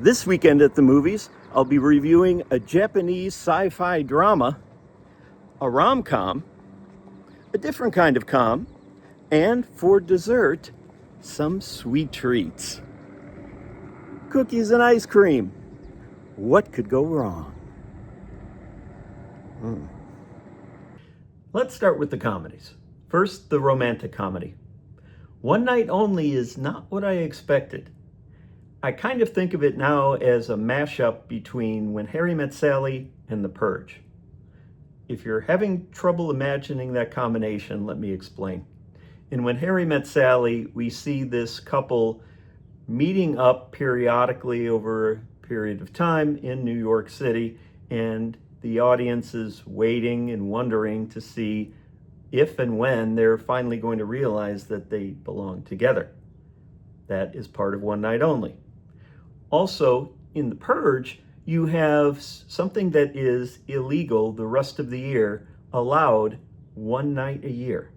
This weekend at the movies, I'll be reviewing a Japanese sci-fi drama, a rom-com, a different kind of com, and for dessert, some sweet treats. Cookies and ice cream. What could go wrong? Let's start with the comedies. First, the romantic comedy. One Night Only is not what I expected. I kind of think of it now as a mashup between When Harry Met Sally and The Purge. If you're having trouble imagining that combination, let me explain. In When Harry Met Sally, we see this couple meeting up periodically over a period of time in New York City, and the audience is waiting and wondering to see if and when they're finally going to realize that they belong together. That is part of One Night Only. Also, in The Purge, you have something that is illegal the rest of the year, allowed one night a year.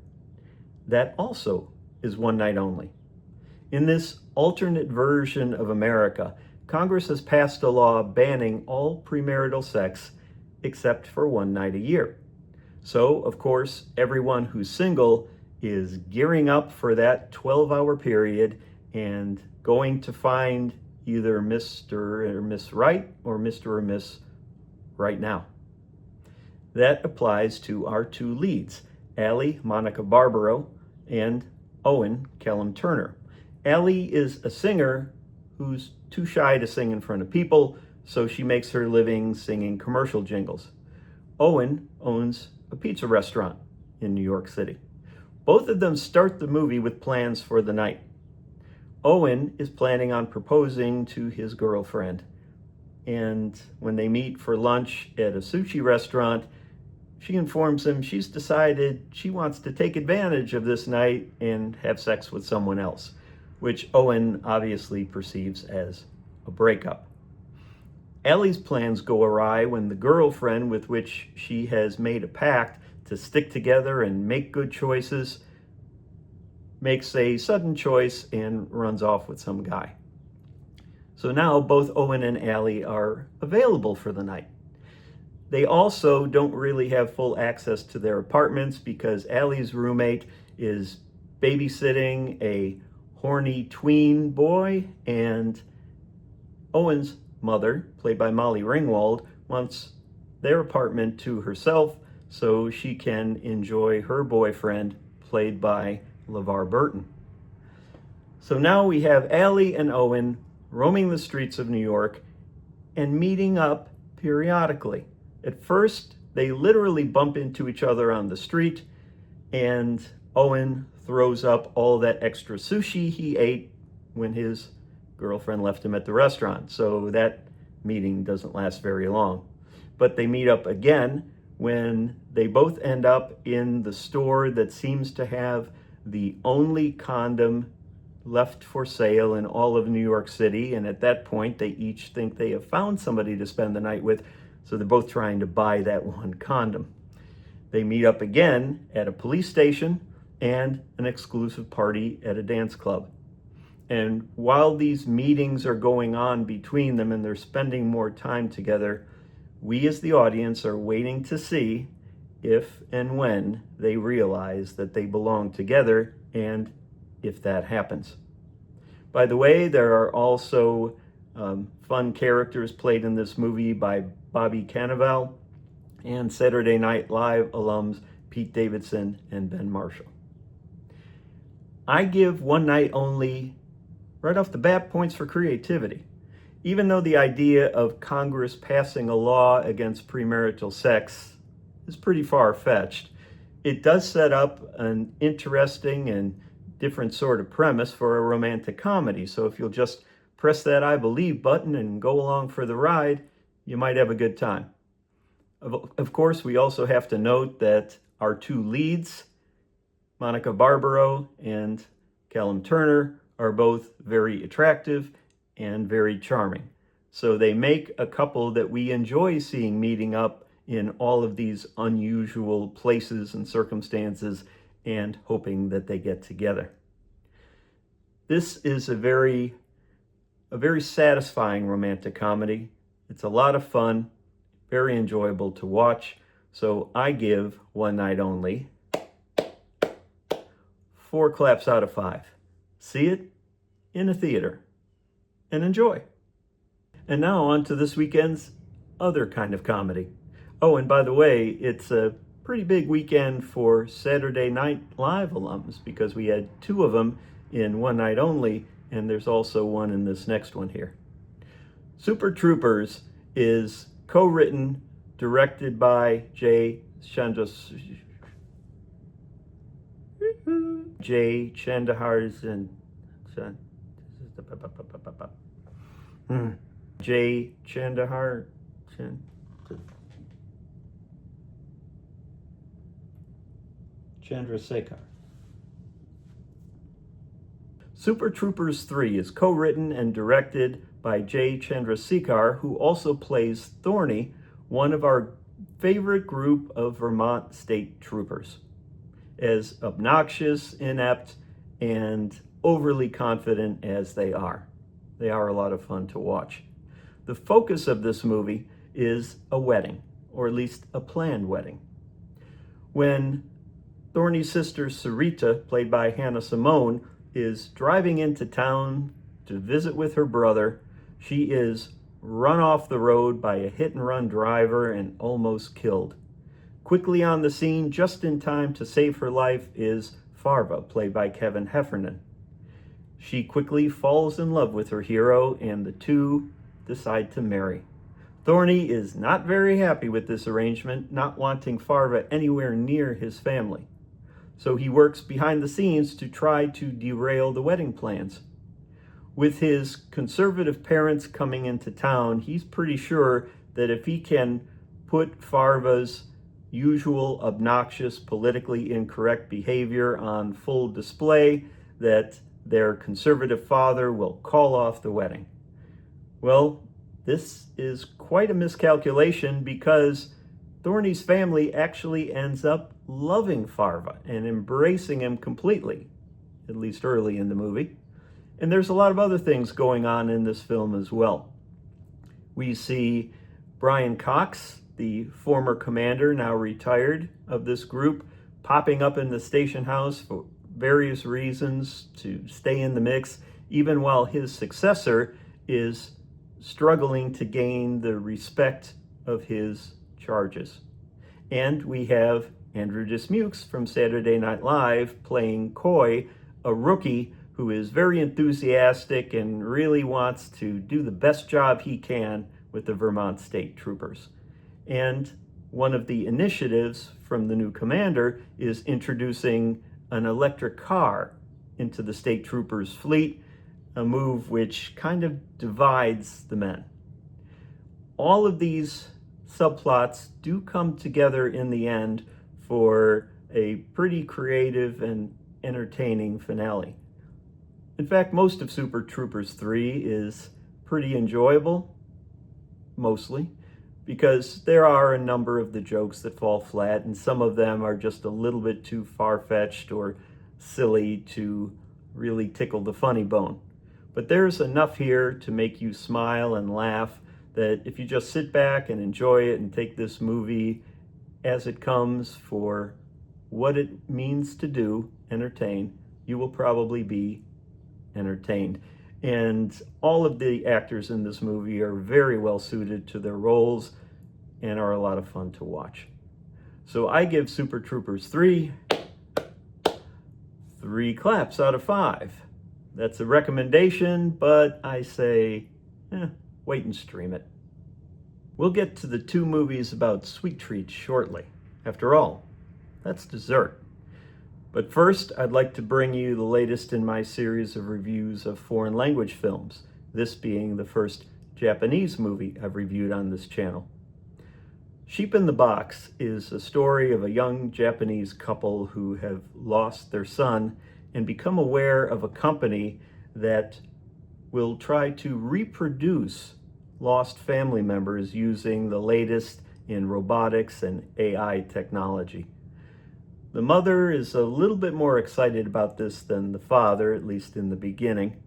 That also is One Night Only. In this alternate version of America, Congress has passed a law banning all premarital sex except for one night a year. So, of course, everyone who's single is gearing up for that 12-hour period and going to find either Mr. or Miss Right or Mr. or Miss Right now. That applies to our two leads, Allie, Monica Barbaro, and Owen, Callum Turner. Allie is a singer who's too shy to sing in front of people, so she makes her living singing commercial jingles. Owen owns a pizza restaurant in New York City. Both of them start the movie with plans for the night. Owen is planning on proposing to his girlfriend, and when they meet for lunch at a sushi restaurant, she informs him she's decided she wants to take advantage of this night and have sex with someone else, which Owen obviously perceives as a breakup. Allie's plans go awry when the girlfriend with which she has made a pact to stick together and make good choices makes a sudden choice and runs off with some guy. So now both Owen and Allie are available for the night. They also don't really have full access to their apartments because Allie's roommate is babysitting a horny tween boy, and Owen's mother, played by Molly Ringwald, wants their apartment to herself so she can enjoy her boyfriend, played by LeVar Burton. So now we have Allie and Owen roaming the streets of New York and meeting up periodically. At first, they literally bump into each other on the street, and Owen throws up all that extra sushi he ate when his girlfriend left him at the restaurant. So that meeting doesn't last very long. But they meet up again when they both end up in the store that seems to have the only condom left for sale in all of New York City. And at that point, they each think they have found somebody to spend the night with. So they're both trying to buy that one condom. They meet up again at a police station and an exclusive party at a dance club. And while these meetings are going on between them and they're spending more time together, we as the audience are waiting to see if and when they realize that they belong together and if that happens. By the way, there are also fun characters played in this movie by Bobby Cannavale and Saturday Night Live alums Pete Davidson and Ben Marshall. I give One Night Only, right off the bat, points for creativity. Even though the idea of Congress passing a law against premarital sex is pretty far-fetched, it does set up an interesting and different sort of premise for a romantic comedy. So if you'll just press that I believe button and go along for the ride, you might have a good time. Of course, we also have to note that our two leads, Monica Barbaro and Callum Turner, are both very attractive and very charming. So they make a couple that we enjoy seeing meeting up in all of these unusual places and circumstances and hoping that they get together. This is a very a very satisfying romantic comedy. It's a lot of fun, very enjoyable to watch. So I give One Night Only 4 claps out of 5. See it in a theater and enjoy. And now on to this weekend's other kind of comedy. Oh, and by the way, it's a pretty big weekend for Saturday Night Live alums because we had 2 of them in One Night Only, and there's also one in this next one here. Super Troopers is co-written, directed by Jay Chandrasekhar and Jay Chandahar. Chandrasekhar. Super Troopers 3 is co-written and directed by Jay Chandrasekhar, who also plays Thorny, one of our favorite group of Vermont state troopers. As obnoxious, inept, and overly confident as they are a lot of fun to watch. The focus of this movie is a wedding, or at least a planned wedding. When Thorny's sister Sarita, played by Hannah Simone, is driving into town to visit with her brother, she is run off the road by a hit-and-run driver and almost killed. Quickly on the scene, just in time to save her life, is Farva, played by Kevin Heffernan. She quickly falls in love with her hero, and the two decide to marry. Thorny is not very happy with this arrangement, not wanting Farva anywhere near his family. So he works behind the scenes to try to derail the wedding plans. With his conservative parents coming into town, he's pretty sure that if he can put Farva's usual obnoxious, politically incorrect behavior on full display, that their conservative father will call off the wedding. Well, this is quite a miscalculation because Thorny's family actually ends up loving Farva and embracing him completely, at least early in the movie. And there's a lot of other things going on in this film as well. We see Brian Cox, the former commander, now retired, of this group, popping up in the station house for various reasons to stay in the mix, even while his successor is struggling to gain the respect of his charges. And we have Andrew Dismukes from Saturday Night Live playing Coy, a rookie who is very enthusiastic and really wants to do the best job he can with the Vermont State Troopers. And one of the initiatives from the new commander is introducing an electric car into the state troopers' fleet, a move which kind of divides the men. All of these subplots do come together in the end for a pretty creative and entertaining finale. In fact, most of Super Troopers 3 is pretty enjoyable, mostly, because there are a number of the jokes that fall flat, and some of them are just a little bit too far-fetched or silly to really tickle the funny bone. But there's enough here to make you smile and laugh that if you just sit back and enjoy it and take this movie as it comes for what it means to do, entertain, you will probably be entertained. And all of the actors in this movie are very well suited to their roles and are a lot of fun to watch. So I give Super Troopers 3 claps out of 5. That's a recommendation, but I say, wait and stream it. We'll get to the 2 movies about sweet treats shortly. After all, that's dessert. But first, I'd like to bring you the latest in my series of reviews of foreign language films, this being the first Japanese movie I've reviewed on this channel. Sheep in the Box is a story of a young Japanese couple who have lost their son and become aware of a company that will try to reproduce lost family members using the latest in robotics and AI technology. The mother is a little bit more excited about this than the father, at least in the beginning.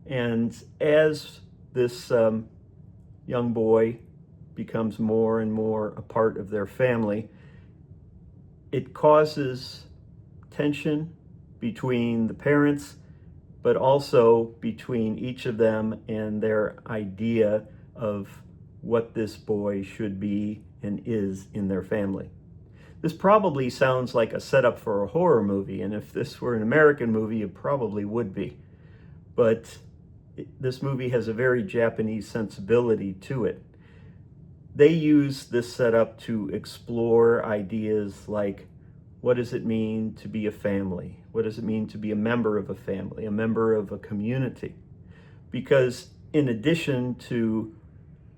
And as this young boy becomes more and more a part of their family, it causes tension between the parents, but also between each of them and their idea of what this boy should be and is in their family. This probably sounds like a setup for a horror movie, and if this were an American movie, it probably would be. But this movie has a very Japanese sensibility to it. They use this setup to explore ideas like, what does it mean to be a family? What does it mean to be a member of a family, a member of a community? Because in addition to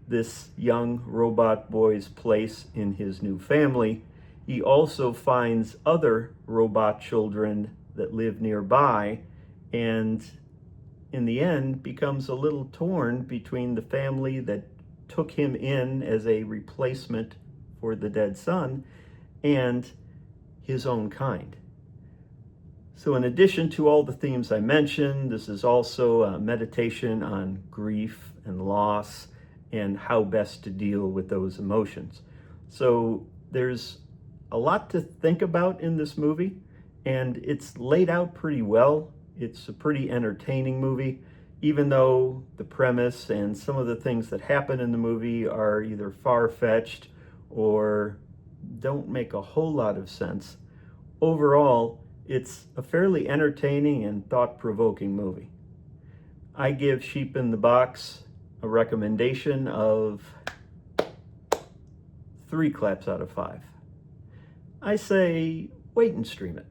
this young robot boy's place in his new family, he also finds other robot children that live nearby, and in the end becomes a little torn between the family that took him in as a replacement for the dead son and his own kind. So in addition to all the themes I mentioned, this is also a meditation on grief and loss and how best to deal with those emotions. So there's a lot to think about in this movie, and it's laid out pretty well. It's a pretty entertaining movie, even though the premise and some of the things that happen in the movie are either far-fetched or don't make a whole lot of sense. Overall, it's a fairly entertaining and thought-provoking movie. I give Sheep in the Box a recommendation of 3 claps out of 5. I say wait and stream it.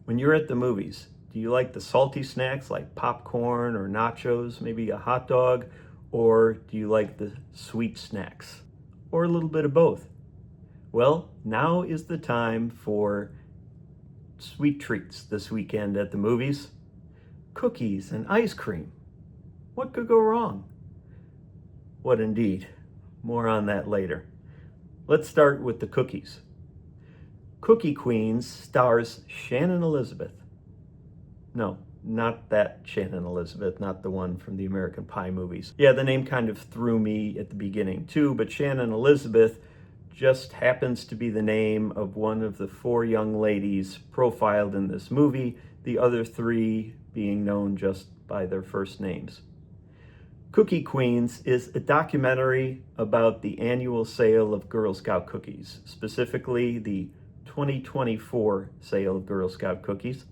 When you're at the movies, do you like the salty snacks like popcorn or nachos, maybe a hot dog, or do you like the sweet snacks, or a little bit of both? Well, now is the time for sweet treats this weekend at the movies. Cookies and ice cream. What could go wrong? What indeed? More on that later. Let's start with the cookies. Cookie Queens stars Shannon Elizabeth. No, not that Shannon Elizabeth, not the one from the American Pie movies. Yeah, the name kind of threw me at the beginning too, but Shannon Elizabeth just happens to be the name of one of the 4 young ladies profiled in this movie, the other 3 being known just by their first names. Cookie Queens is a documentary about the annual sale of Girl Scout cookies, specifically the 2024 sale of Girl Scout cookies.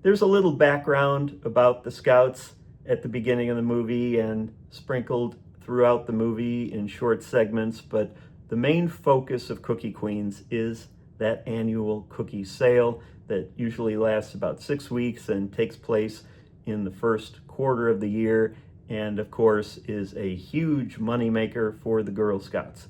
There's a little background about the Scouts at the beginning of the movie and sprinkled throughout the movie in short segments, but the main focus of Cookie Queens is that annual cookie sale that usually lasts about 6 weeks and takes place in the first quarter of the year, and of course is a huge moneymaker for the Girl Scouts.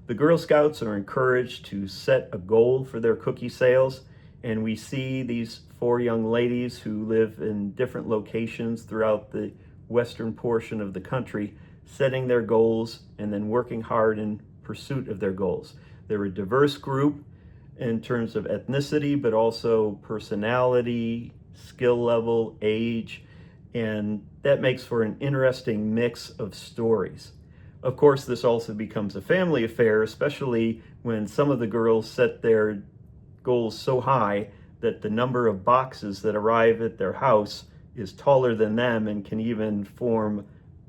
The Girl Scouts are encouraged to set a goal for their cookie sales, and we see these 4 young ladies who live in different locations throughout the western portion of the country, setting their goals and then working hard in pursuit of their goals. They're a diverse group in terms of ethnicity, but also personality, skill level, age, and that makes for an interesting mix of stories. Of course, this also becomes a family affair, especially when some of the girls set their goals so high that the number of boxes that arrive at their house is taller than them and can even form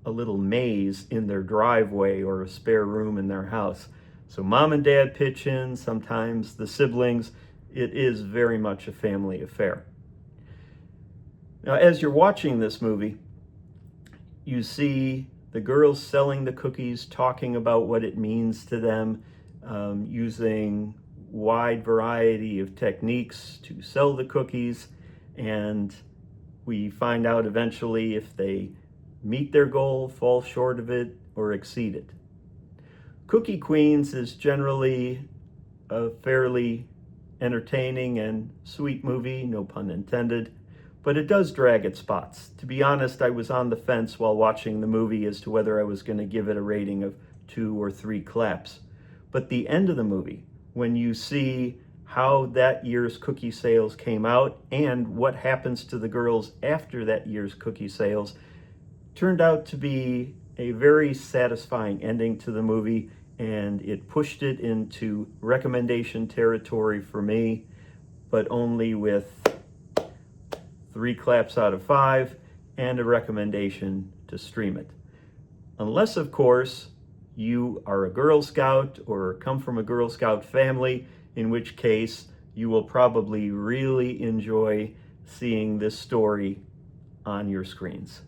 a little maze in their driveway or a spare room in their house. So mom and dad pitch in, sometimes the siblings. It is very much a family affair. Now, as you're watching this movie, you see the girls selling the cookies, talking about what it means to them, using wide variety of techniques to sell the cookies, and we find out eventually if they meet their goal, fall short of it, or exceed it. Cookie Queens is generally a fairly entertaining and sweet movie, no pun intended, but it does drag at spots. To be honest, I was on the fence while watching the movie as to whether I was going to give it a rating of 2 or 3 claps. But the end of the movie, when you see how that year's cookie sales came out and what happens to the girls after that year's cookie sales, turned out to be a very satisfying ending to the movie, and it pushed it into recommendation territory for me, but only with 3 claps out of 5 and a recommendation to stream it. Unless, of course, you are a Girl Scout or come from a Girl Scout family, in which case you will probably really enjoy seeing this story on your screens.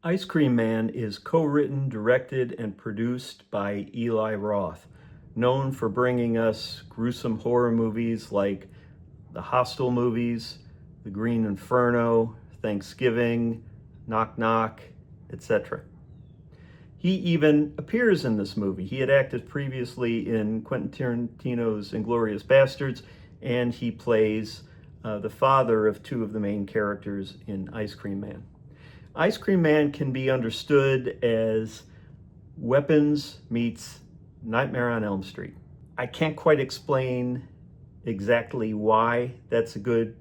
Ice Cream Man is co-written, directed, and produced by Eli Roth, known for bringing us gruesome horror movies like the Hostel movies, The Green Inferno, Thanksgiving, Knock Knock, etc. He even appears in this movie. He had acted previously in Quentin Tarantino's Inglourious Basterds, and he plays the father of 2 of the main characters in Ice Cream Man. Ice Cream Man can be understood as Weapons meets Nightmare on Elm Street. I can't quite explain exactly why that's a good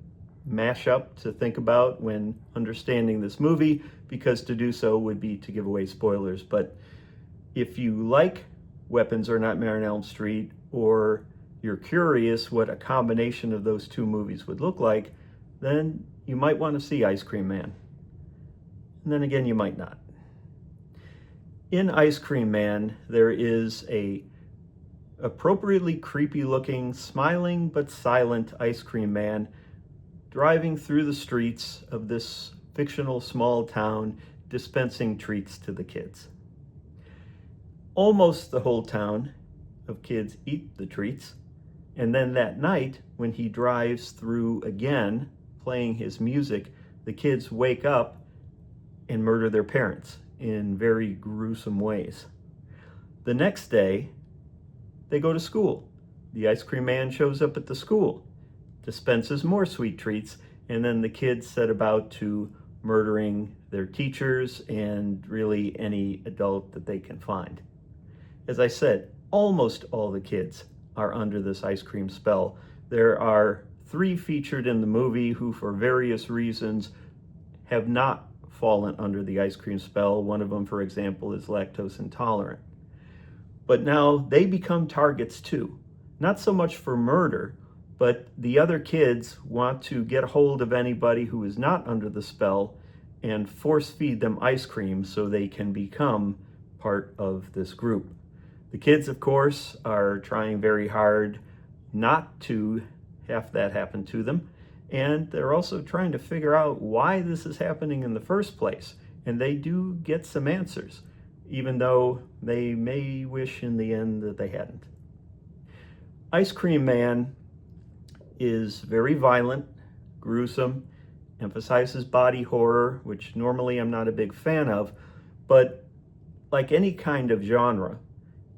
mashup to think about when understanding this movie, because to do so would be to give away spoilers. But if you like Weapons or Nightmare on Elm Street, or you're curious what a combination of those 2 movies would look like, then you might want to see Ice Cream Man. And then again, you might not. In Ice Cream Man, there is a appropriately creepy looking, smiling but silent ice cream man driving through the streets of this fictional small town, dispensing treats to the kids. Almost the whole town of kids eat the treats, and then that night, when he drives through again, playing his music, the kids wake up and murder their parents in very gruesome ways. The next day, they go to school. The ice cream man shows up at the school, dispenses more sweet treats, and then the kids set about to murdering their teachers and really any adult that they can find. As I said, almost all the kids are under this ice cream spell. There are 3 featured in the movie who, for various reasons, have not fallen under the ice cream spell. One of them, for example, is lactose intolerant. But now they become targets too. Not so much for murder, but the other kids want to get hold of anybody who is not under the spell and force feed them ice cream so they can become part of this group. The kids, of course, are trying very hard not to have that happen to them, and they're also trying to figure out why this is happening in the first place. And they do get some answers, even though they may wish in the end that they hadn't. Ice Cream Man is very violent, gruesome, emphasizes body horror, which normally I'm not a big fan of, but like any kind of genre,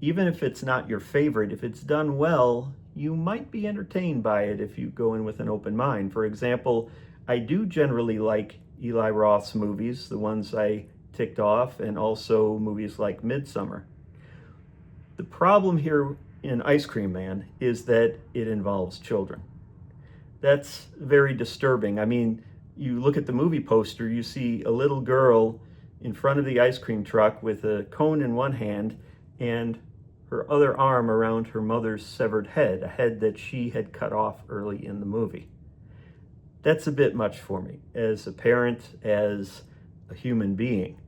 even if it's not your favorite, if it's done well, you might be entertained by it if you go in with an open mind. For example, I do generally like Eli Roth's movies, the ones I ticked off, and also movies like Midsummer. The problem here in Ice Cream Man is that it involves children. That's very disturbing. I mean, you look at the movie poster, you see a little girl in front of the ice cream truck with a cone in one hand and her other arm around her mother's severed head, a head that she had cut off early in the movie. That's a bit much for me as a parent, as a human being.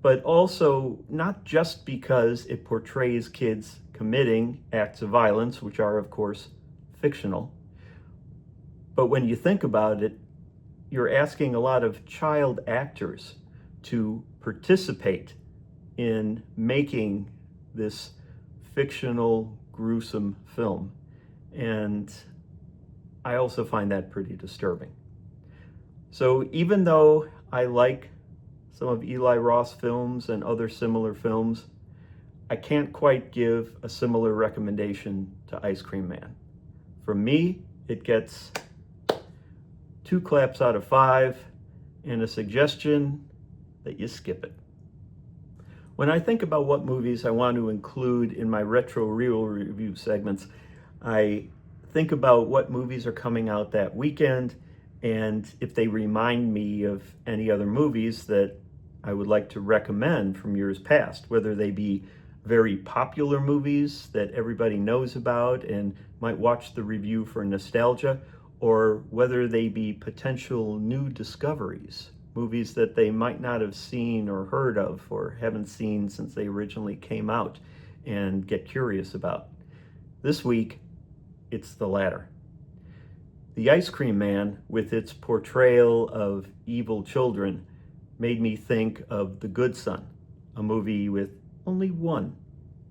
But also not just because it portrays kids committing acts of violence, which are, of course, fictional. But when you think about it, you're asking a lot of child actors to participate in making this fictional, gruesome film. And I also find that pretty disturbing. So even though I like some of Eli Roth's films and other similar films, I can't quite give a similar recommendation to Ice Cream Man. From me, it gets 2 claps out of 5 and a suggestion that you skip it. When I think about what movies I want to include in my retro reel review segments, I think about what movies are coming out that weekend, and if they remind me of any other movies that I would like to recommend from years past, whether they be very popular movies that everybody knows about and might watch the review for nostalgia, or whether they be potential new discoveries, movies that they might not have seen or heard of or haven't seen since they originally came out and get curious about. This week, it's the latter. The Ice Cream Man, with its portrayal of evil children, made me think of The Good Son, a movie with only one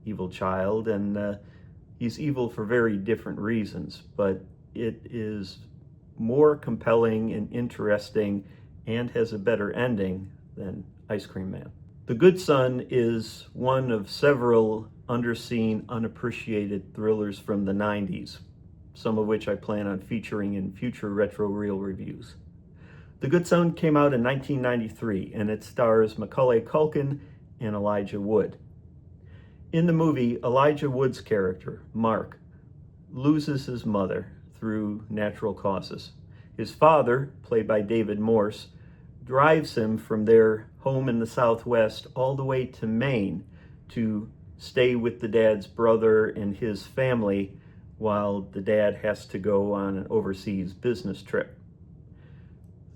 evil child, and he's evil for very different reasons, but it is more compelling and interesting and has a better ending than Ice Cream Man. The Good Son is one of several underseen, unappreciated thrillers from the 90s, some of which I plan on featuring in future Retro Reel reviews. The Good Son came out in 1993, and it stars Macaulay Culkin and Elijah Wood. In the movie, Elijah Wood's character, Mark, loses his mother through natural causes. His father, played by David Morse, drives him from their home in the Southwest all the way to Maine to stay with the dad's brother and his family while the dad has to go on an overseas business trip.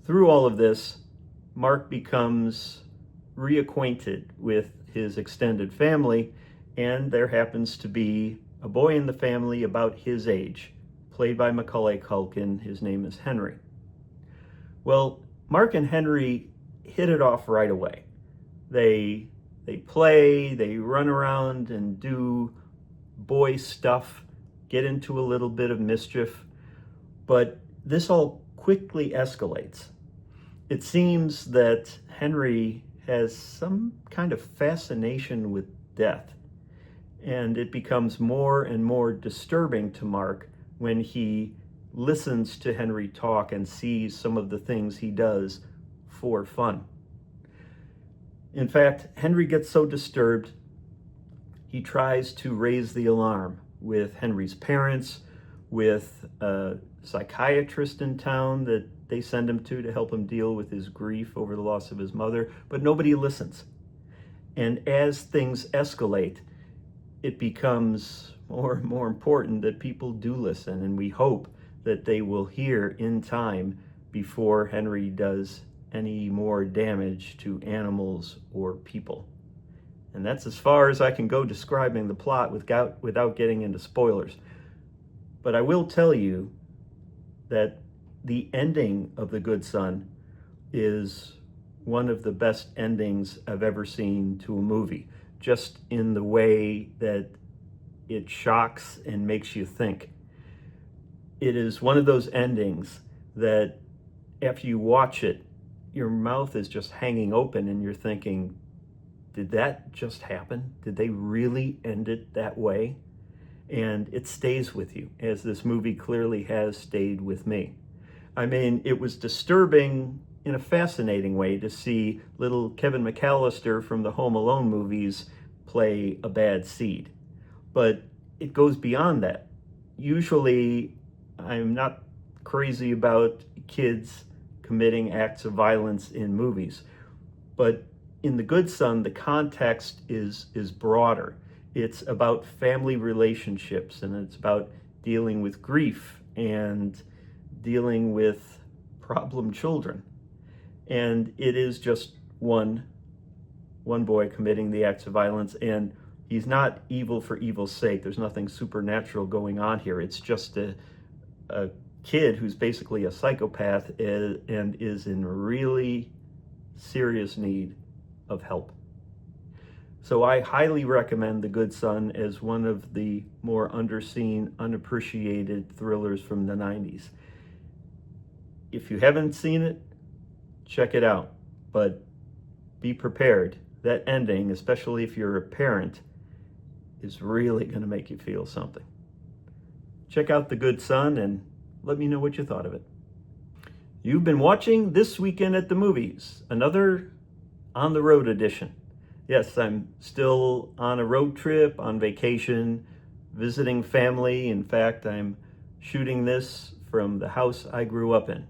Through all of this, Mark becomes reacquainted with his extended family, and there happens to be a boy in the family about his age, played by Macaulay Culkin. His name is Henry. Well, Mark and Henry hit it off right away. They play, they run around and do boy stuff, get into a little bit of mischief, but this all quickly escalates. It seems that Henry has some kind of fascination with death, and it becomes more and more disturbing to Mark when he listens to Henry talk and sees some of the things he does for fun. In fact, Henry gets so disturbed, he tries to raise the alarm with Henry's parents, with a psychiatrist in town that they send him to help him deal with his grief over the loss of his mother, but nobody listens. And as things escalate, it becomes more and more important that people do listen, and we hope that they will hear in time before Henry does any more damage to animals or people. And that's as far as I can go describing the plot without getting into spoilers. But I will tell you that the ending of The Good Son is one of the best endings I've ever seen to a movie, just in the way that it shocks and makes you think. It is one of those endings that after you watch it, your mouth is just hanging open and you're thinking, did that just happen? Did they really end it that way? And it stays with you, as this movie clearly has stayed with me. I mean, it was disturbing in a fascinating way to see little Kevin McAllister from the Home Alone movies play a bad seed. But it goes beyond that. Usually, I'm not crazy about kids committing acts of violence in movies. But in The Good Son, the context is broader. It's about family relationships, and it's about dealing with grief and dealing with problem children. And it is just one boy committing the acts of violence, and he's not evil for evil's sake. There's nothing supernatural going on here. It's just a kid who's basically a psychopath and is in really serious need of help. So I highly recommend The Good Son as one of the more underseen, unappreciated thrillers from the 90s. If you haven't seen it, check it out. But be prepared. That ending, especially if you're a parent, is really going to make you feel something. Check out The Good Son and let me know what you thought of it. You've been watching This Weekend at the Movies, another on the road edition. Yes, I'm still on a road trip, on vacation, visiting family. In fact, I'm shooting this from the house I grew up in.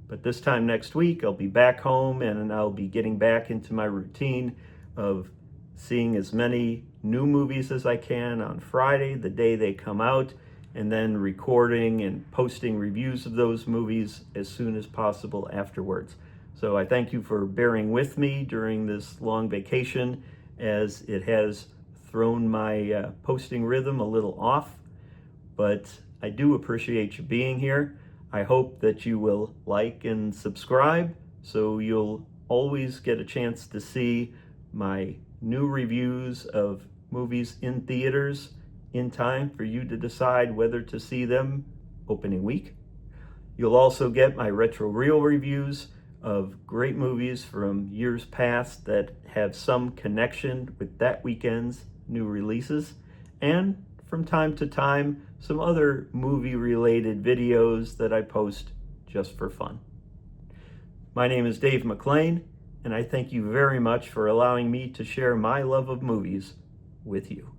But this time next week, I'll be back home and I'll be getting back into my routine of seeing as many new movies as I can on Friday, the day they come out, and then recording and posting reviews of those movies as soon as possible afterwards. So I thank you for bearing with me during this long vacation, as it has thrown my posting rhythm a little off, but I do appreciate you being here. I hope that you will like and subscribe so you'll always get a chance to see my new reviews of movies in theaters in time for you to decide whether to see them opening week. You'll also get my retro reel reviews of great movies from years past that have some connection with that weekend's new releases, and from time to time some other movie related videos that I post just for fun. My name is Dave McLean, and I thank you very much for allowing me to share my love of movies with you.